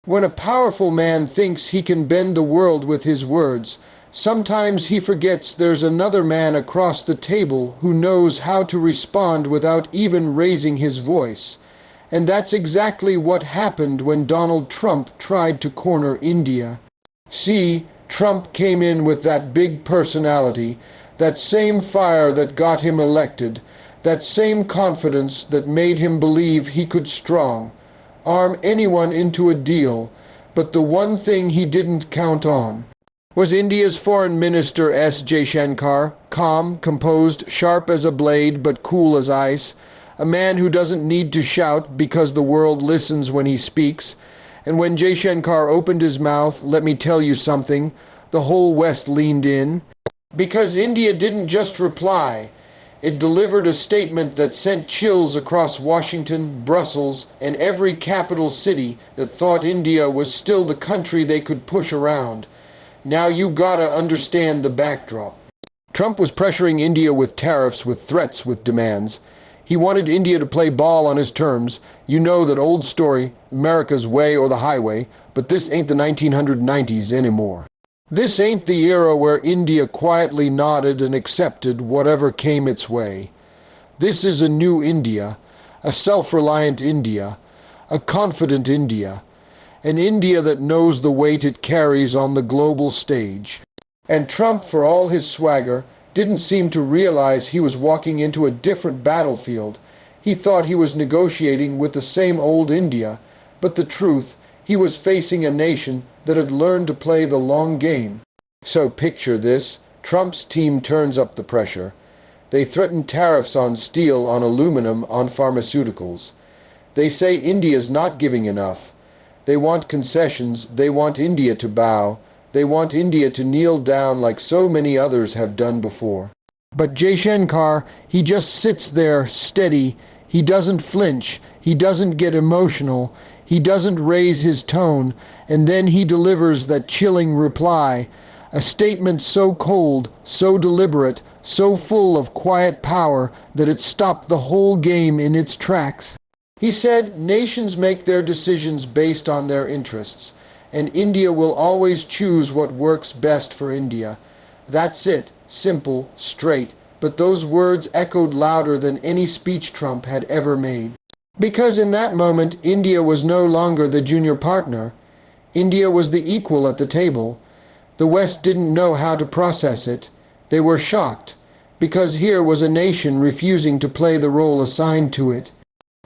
When a powerful man thinks he can bend the world with his words, sometimes he forgets there's another man across the table who knows how to respond without even raising his voice. And that's exactly what happened when Donald Trump tried to corner India. See, Trump came in with that big personality, that same fire that got him elected, that same confidence that made him believe he could arm anyone into a deal, but the one thing he didn't count on was India's Foreign Minister S. Jaishankar, calm, composed, sharp as a blade but cool as ice, a man who doesn't need to shout because the world listens when he speaks. And when Jaishankar opened his mouth, let me tell you something, the whole West leaned in. Because India didn't just reply, it delivered a statement that sent chills across Washington, Brussels, and every capital city that thought India was still the country they could push around. Now you gotta understand the backdrop. Trump was pressuring India with tariffs, with threats, with demands. He wanted India to play ball on his terms. You know that old story, America's way or the highway, but this ain't the 1990s anymore. This ain't the era where India quietly nodded and accepted whatever came its way. This is a new India, a self-reliant India, a confident India, an India that knows the weight it carries on the global stage. And Trump, for all his swagger, didn't seem to realize he was walking into a different battlefield. He thought he was negotiating with the same old India, but the truth, he was facing a nation that had learned to play the long game. So picture this, Trump's team turns up the pressure. They threaten tariffs on steel, on aluminum, on pharmaceuticals. They say India's not giving enough. They want concessions, they want India to bow, they want India to kneel down like so many others have done before. But Jaishankar, he just sits there steady, he doesn't flinch, he doesn't get emotional, he doesn't raise his tone, and then he delivers that chilling reply, a statement so cold, so deliberate, so full of quiet power that it stopped the whole game in its tracks. He said, nations make their decisions based on their interests, and India will always choose what works best for India. That's it, simple, straight, but those words echoed louder than any speech Trump had ever made. Because in that moment, India was no longer the junior partner. India was the equal at the table. The West didn't know how to process it. They were shocked, because here was a nation refusing to play the role assigned to it.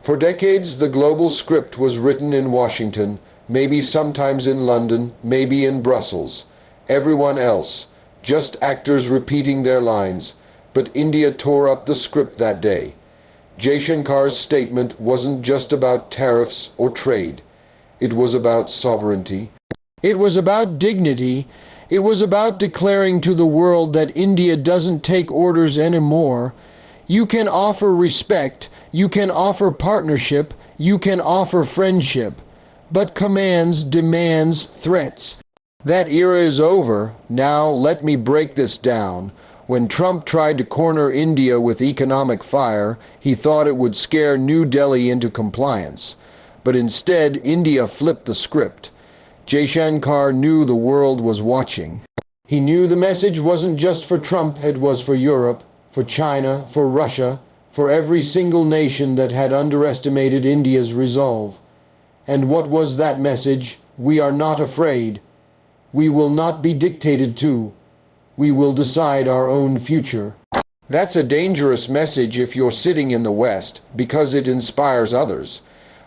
For decades, the global script was written in Washington, maybe sometimes in London, maybe in Brussels. Everyone else, just actors repeating their lines. But India tore up the script that day. Jaishankar's statement wasn't just about tariffs or trade. It was about sovereignty. It was about dignity. It was about declaring to the world that India doesn't take orders anymore. You can offer respect, you can offer partnership, you can offer friendship, but commands, demands, threats. That era is over. Now let me break this down. When Trump tried to corner India with economic fire, he thought it would scare New Delhi into compliance. But instead, India flipped the script. Jaishankar knew the world was watching. He knew the message wasn't just for Trump, it was for Europe, for China, for Russia, for every single nation that had underestimated India's resolve. And what was that message? We are not afraid. We will not be dictated to. We will decide our own future. That's a dangerous message if you're sitting in the West, because it inspires others.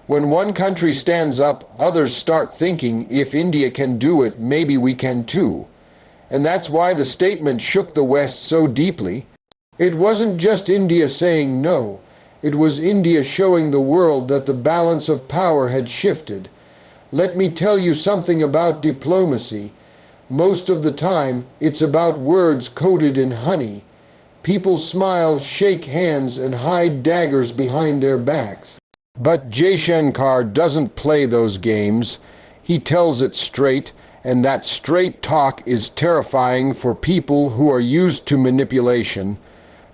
When one country stands up, others start thinking, if India can do it, maybe we can too. And that's why the statement shook the West so deeply. It wasn't just India saying no. It was India showing the world that the balance of power had shifted. Let me tell you something about diplomacy. Most of the time, it's about words coated in honey. People smile, shake hands, and hide daggers behind their backs. But Jaishankar doesn't play those games. He tells it straight, and that straight talk is terrifying for people who are used to manipulation.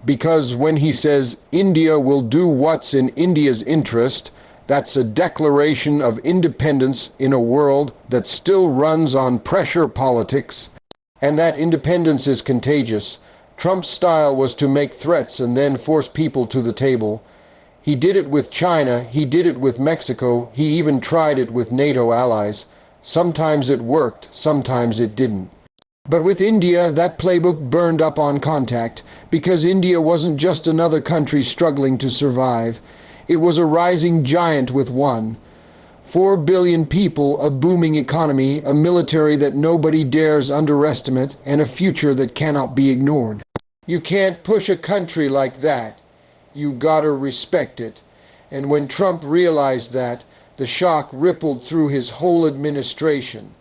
Because when he says India will do what's in India's interest, That's a declaration of independence in a world that still runs on pressure politics. And that independence is contagious. Trump's style was to make threats and then force people to the table. He did it with China, he did it with Mexico, he even tried it with NATO allies. Sometimes it worked, sometimes it didn't. But with India, that playbook burned up on contact, because India wasn't just another country struggling to survive. It was a rising giant with 4 billion people, a booming economy, a military that nobody dares underestimate, and a future that cannot be ignored. You can't push a country like that. You gotta respect it. And when Trump realized that, the shock rippled through his whole administration.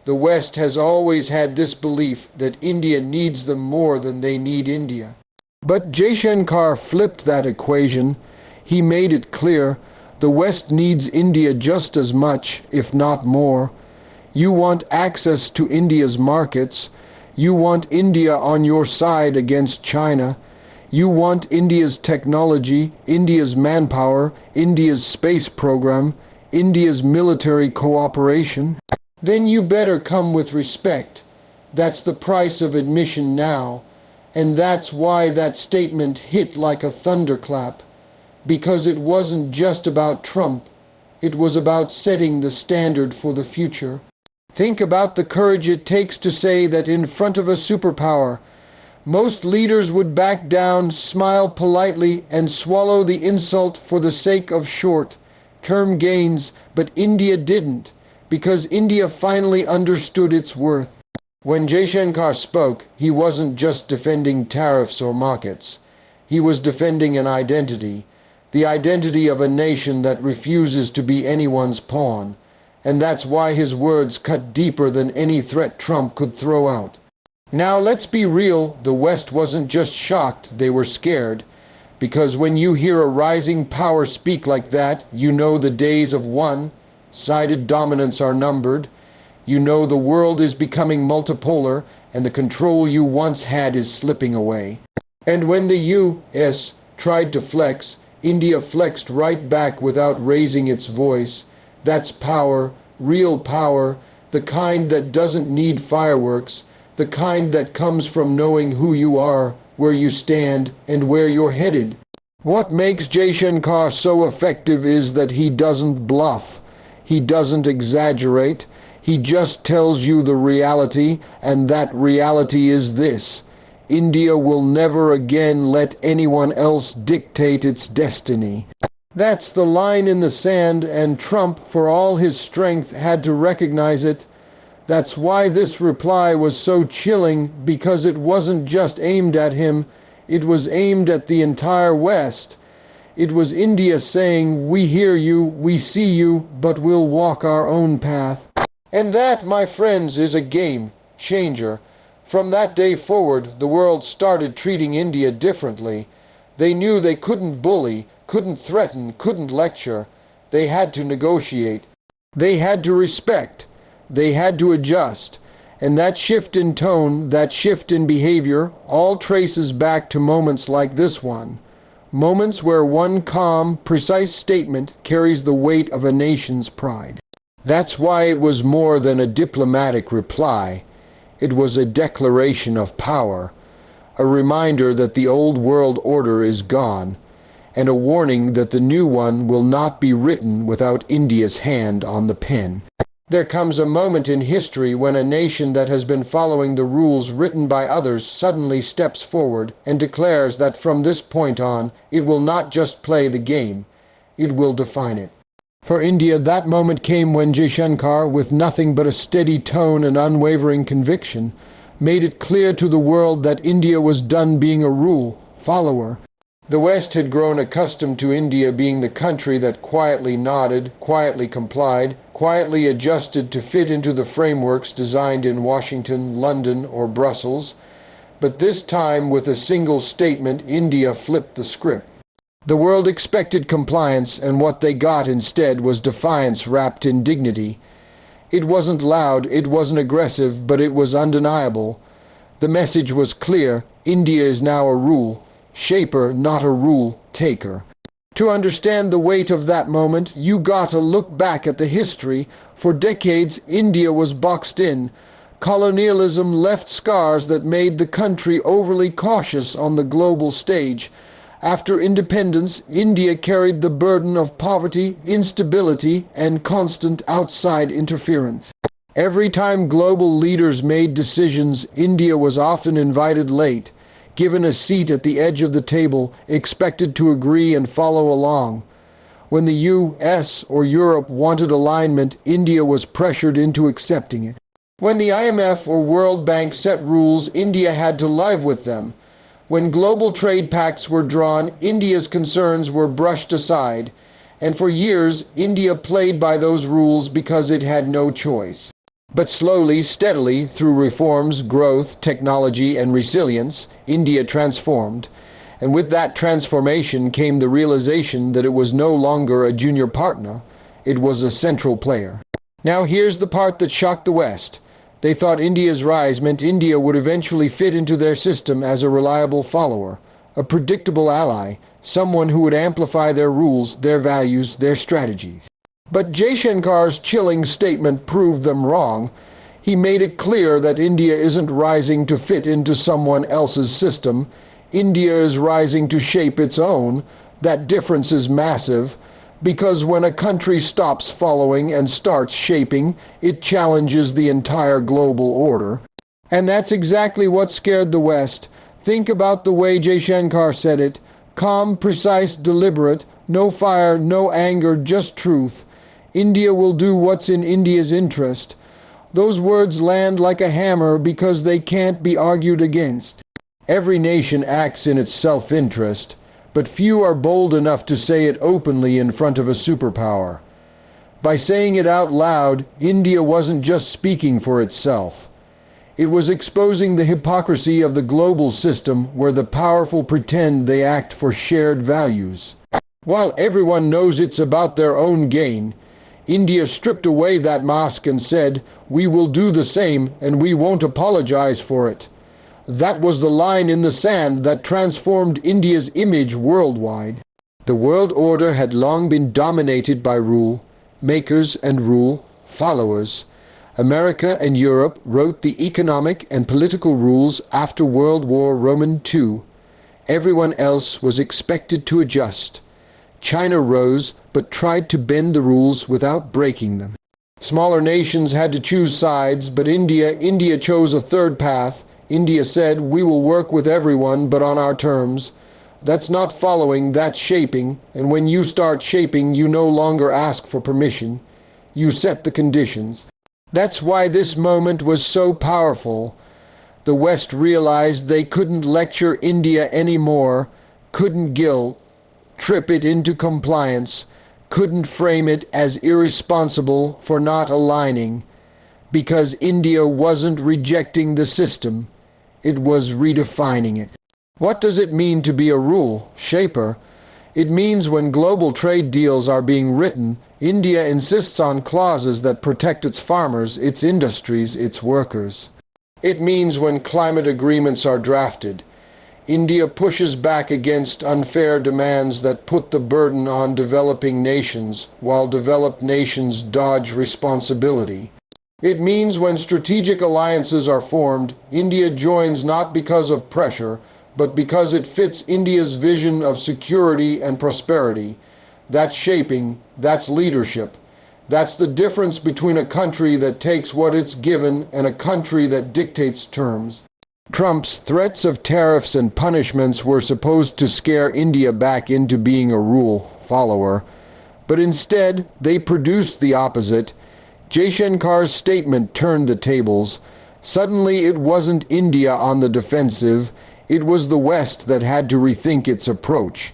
The West has always had this belief that India needs them more than they need India. But Jaishankar flipped that equation. He made it clear the West needs India just as much, if not more. You want access to India's markets. You want India on your side against China. You want India's technology, India's manpower, India's space program, India's military cooperation. Then you better come with respect. That's the price of admission now. And that's why that statement hit like a thunderclap. Because it wasn't just about Trump. It was about setting the standard for the future. Think about the courage it takes to say that in front of a superpower. Most leaders would back down, smile politely, and swallow the insult for the sake of short-term gains, but India didn't, because India finally understood its worth. When Jaishankar spoke, he wasn't just defending tariffs or markets. He was defending an identity, the identity of a nation that refuses to be anyone's pawn. And that's why his words cut deeper than any threat Trump could throw out. Now let's be real, the West wasn't just shocked, they were scared. Because when you hear a rising power speak like that, you know the days of one-sided dominance are numbered. You know the world is becoming multipolar, and the control you once had is slipping away. And when the U.S. tried to flex, India flexed right back without raising its voice. That's power, real power, the kind that doesn't need fireworks, the kind that comes from knowing who you are, where you stand, and where you're headed. What makes Jaishankar so effective is that he doesn't bluff. He doesn't exaggerate. He just tells you the reality, and that reality is this. India will never again let anyone else dictate its destiny. That's the line in the sand, and Trump, for all his strength, had to recognize it. That's why this reply was so chilling, because it wasn't just aimed at him, it was aimed at the entire West. It was India saying, we hear you, we see you, but we'll walk our own path. And that, my friends, is a game changer. From that day forward, the world started treating India differently. They knew they couldn't bully, couldn't threaten, couldn't lecture. They had to negotiate. They had to respect. They had to adjust. And that shift in tone, that shift in behavior, all traces back to moments like this one. Moments where one calm, precise statement carries the weight of a nation's pride. That's why it was more than a diplomatic reply. It was a declaration of power, a reminder that the old world order is gone, and a warning that the new one will not be written without India's hand on the pen. There comes a moment in history when a nation that has been following the rules written by others suddenly steps forward and declares that from this point on, it will not just play the game, it will define it. For India, that moment came when Jaishankar, with nothing but a steady tone and unwavering conviction, made it clear to the world that India was done being a rule follower. The West had grown accustomed to India being the country that quietly nodded, quietly complied, quietly adjusted to fit into the frameworks designed in Washington, London, or Brussels. But this time, with a single statement, India flipped the script. The world expected compliance, and what they got instead was defiance wrapped in dignity. It wasn't loud, it wasn't aggressive, but it was undeniable. The message was clear: India is now a rule shaper, not a rule taker. To understand the weight of that moment, you gotta look back at the history. For decades, India was boxed in. Colonialism left scars that made the country overly cautious on the global stage. After independence, India carried the burden of poverty, instability, and constant outside interference. Every time global leaders made decisions, India was often invited late, given a seat at the edge of the table, expected to agree and follow along. When the US or Europe wanted alignment, India was pressured into accepting it. When the IMF or World Bank set rules, India had to live with them. When global trade pacts were drawn, India's concerns were brushed aside. And for years, India played by those rules because it had no choice. But slowly, steadily, through reforms, growth, technology, and resilience, India transformed. And with that transformation came the realization that it was no longer a junior partner, it was a central player. Now here's the part that shocked the West. They thought India's rise meant India would eventually fit into their system as a reliable follower, a predictable ally, someone who would amplify their rules, their values, their strategies. But JAISHANKAR'S chilling statement proved them wrong. He made it clear that India isn't rising to fit into someone else's system. India is rising to shape its own. That difference is massive, because when a country stops following and starts shaping, it challenges the entire global order. And that's exactly what scared the West. Think about the way JAISHANKAR said it. Calm, precise, deliberate, no fire, no anger, just truth. India will do what's in India's interest. Those words land like a hammer because they can't be argued against. Every nation acts in its self-interest, but few are bold enough to say it openly in front of a superpower. By saying it out loud, India wasn't just speaking for itself. It was exposing the hypocrisy of the global system where the powerful pretend they act for shared values. While everyone knows it's about their own gain, India stripped away that mask and said, "We will do the same and we won't apologize for it." That was the line in the sand that transformed India's image worldwide. The world order had long been dominated by rule makers and rule followers. America and Europe wrote the economic and political rules after World War II. Everyone else was expected to adjust. China rose, but tried to bend the rules without breaking them. Smaller nations had to choose sides, but India chose a third path. India said, "We will work with everyone, but on our terms." That's not following, that's shaping. And when you start shaping, you no longer ask for permission. You set the conditions. That's why this moment was so powerful. The West realized they couldn't lecture India anymore, couldn't trip it into compliance, couldn't frame it as irresponsible for not aligning, because India wasn't rejecting the system, it was redefining it. What does it mean to be a rule shaper? It means when global trade deals are being written, India insists on clauses that protect its farmers, its industries, its workers. It means when climate agreements are drafted, India pushes back against unfair demands that put the burden on developing nations, while developed nations dodge responsibility. It means when strategic alliances are formed, India joins not because of pressure, but because it fits India's vision of security and prosperity. That's shaping, that's leadership. That's the difference between a country that takes what it's given and a country that dictates terms. Trump's threats of tariffs and punishments were supposed to scare India back into being a rule follower, but instead they produced the opposite. JAISHANKAR'S statement turned the tables. Suddenly it wasn't India on the defensive, it was the West that had to rethink its approach.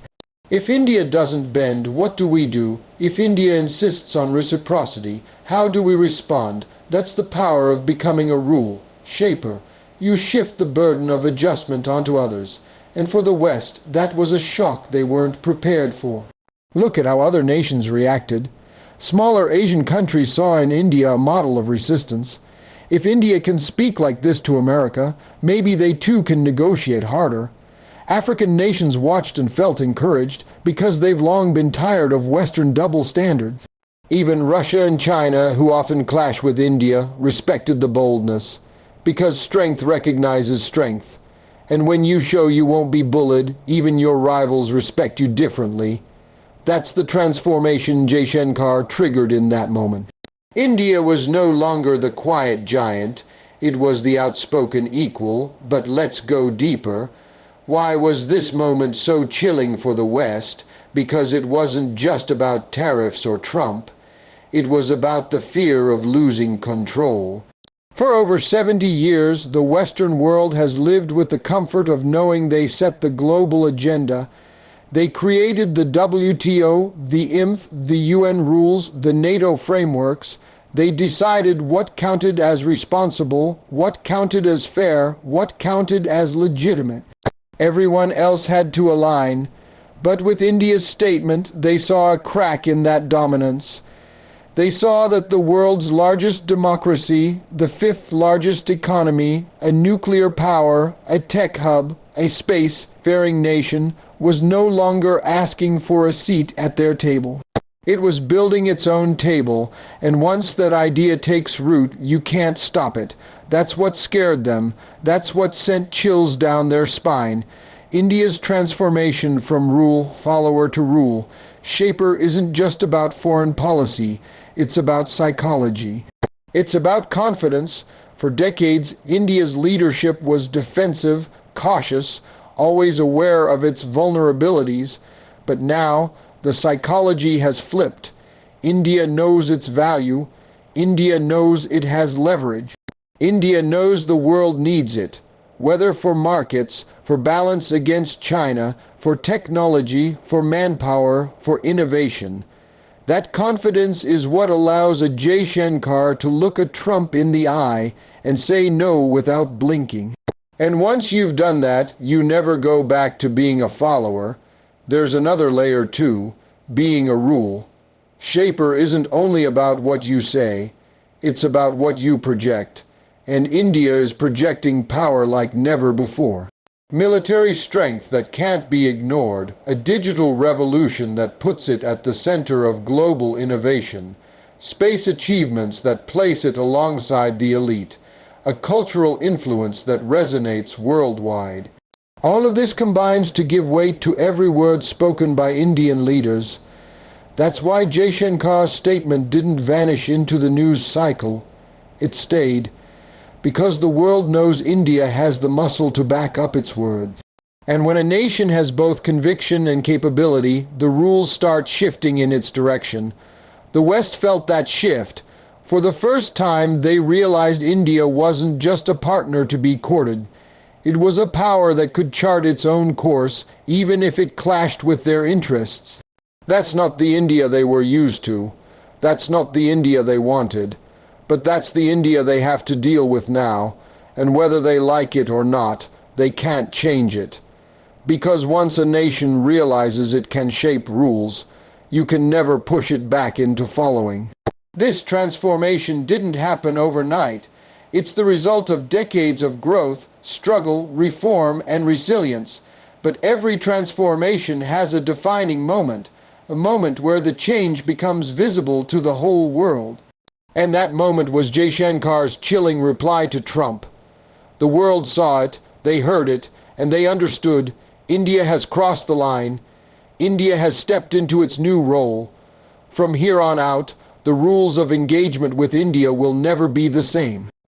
If India doesn't bend, what do we do? If India insists on reciprocity, how do we respond? That's the power of becoming a rule shaper. You shift the burden of adjustment onto others, and for the West, that was a shock they weren't prepared for. Look at how other nations reacted. Smaller Asian countries saw in India a model of resistance. If India can speak like this to America, maybe they too can negotiate harder. African nations watched and felt encouraged because they've long been tired of Western double standards. Even Russia and China, who often clash with India, respected the boldness, because strength recognizes strength. And when you show you won't be bullied, even your rivals respect you differently. That's the transformation Jaishankar triggered in that moment. India was no longer the quiet giant, it was the outspoken equal. But let's go deeper. Why was this moment so chilling for the West? Because it wasn't just about tariffs or Trump. It was about the fear of losing control. For over 70 years, the Western world has lived with the comfort of knowing they set the global agenda. They created the WTO, the IMF, the UN rules, the NATO frameworks. They decided what counted as responsible, what counted as fair, what counted as legitimate. Everyone else had to align. But with India's statement, they saw a crack in that dominance. They saw that the world's largest democracy, the fifth largest economy, a nuclear power, a tech hub, a space-faring nation, was no longer asking for a seat at their table. It was building its own table, and once that idea takes root, you can't stop it. That's what scared them. That's what sent chills down their spine. India's transformation from rule follower to rule shaper isn't just about foreign policy. It's about psychology. It's about confidence. For decades, India's leadership was defensive, cautious, always aware of its vulnerabilities. But now, the psychology has flipped. India knows its value. India knows it has leverage. India knows the world needs it, whether for markets, for balance against China, for technology, for manpower, for innovation. That confidence is what allows a Jaishankar to look a Trump in the eye and say no without blinking. And once you've done that, you never go back to being a follower. There's another layer too, being a rule. Shaper isn't only about what you say, it's about what you project. And India is projecting power like never before. Military strength that can't be ignored, a digital revolution that puts it at the center of global innovation, space achievements that place it alongside the elite, a cultural influence that resonates worldwide. All of this combines to give weight to every word spoken by Indian leaders. That's why Jaishankar's statement didn't vanish into the news cycle. It stayed. Because the world knows India has the muscle to back up its words. And when a nation has both conviction and capability, the rules start shifting in its direction. The West felt that shift. For the first time, they realized India wasn't just a partner to be courted. It was a power that could chart its own course, even if it clashed with their interests. That's not the India they were used to. That's not the India they wanted. But that's the India they have to deal with now, and whether they like it or not, they can't change it. Because once a nation realizes it can shape rules, you can never push it back into following. This transformation didn't happen overnight. It's the result of decades of growth, struggle, reform, and resilience. But every transformation has a defining moment, a moment where the change becomes visible to the whole world. And that moment was Jaishankar's chilling reply to Trump. The world saw it, they heard it, and they understood India has crossed the line. India has stepped into its new role. From here on out, the rules of engagement with India will never be the same.